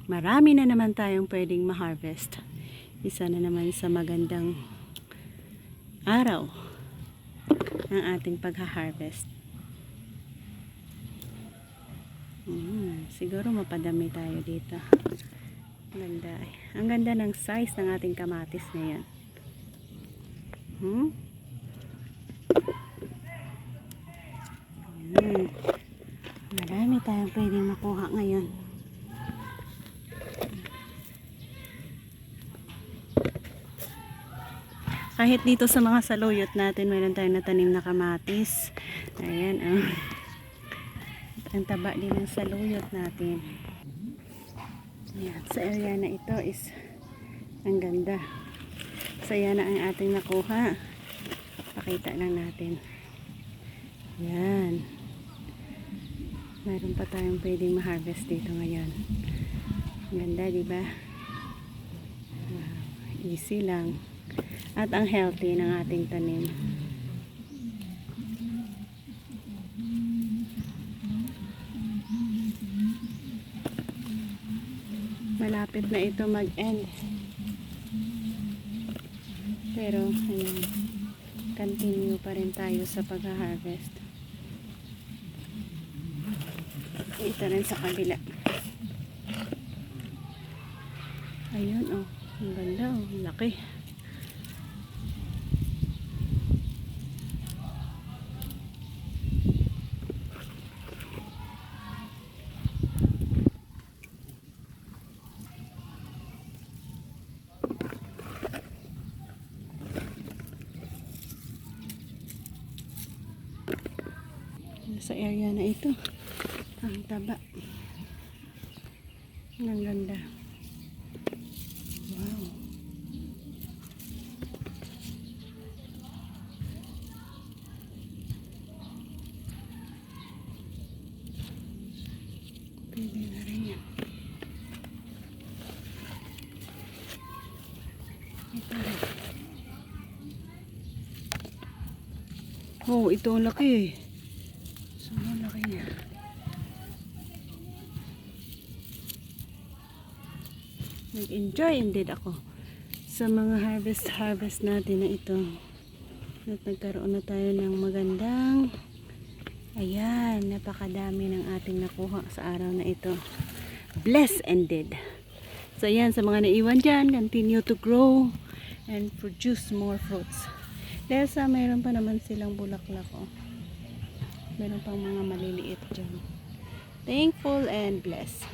Marami na naman tayong pwedeng ma-harvest. Isa na naman sa magandang araw ng ating pagha-harvest. Siguro mapadami tayo dito. Ganda. Ang ganda ng size ng ating kamatis ngayon. Marami tayong pwedeng makuha ngayon. Kahit dito sa mga saluyot natin, mayroon tayong natanim na kamatis. Ayan, ang taba din ng saluyot natin. Ayan, sa area na ito is ang ganda. Saya na ang ating nakuha. Pakita lang natin. Ayan. Mayroon pa tayong pwedeng ma-harvest dito ngayon. Ang ganda, diba? Easy lang. At ang healthy ng ating tanim. Malapit na ito mag-end. Pero, ayun, continue pa rin tayo sa pag-harvest. Ito rin sa kabila. Ayun, oh. Ang ganda, oh. Laki. Sa area na ito, ang taba. Ang ganda. Wow. Pwede na rin yan. Ito rin. Oh, ito ang laki. Sobrang laki niya. Nag-enjoy indeed ako sa mga harvest natin na ito. At nagkaroon na tayo ng magandang, ayan, napakadami ng ating nakuha sa araw na ito. Blessed indeed. So ayan, sa mga naiwan dyan, continue to grow and produce more fruits. Dahil sa mayroon pa naman silang bulaklak, oh. Meron pang mga maliliit dyan. Thankful and blessed.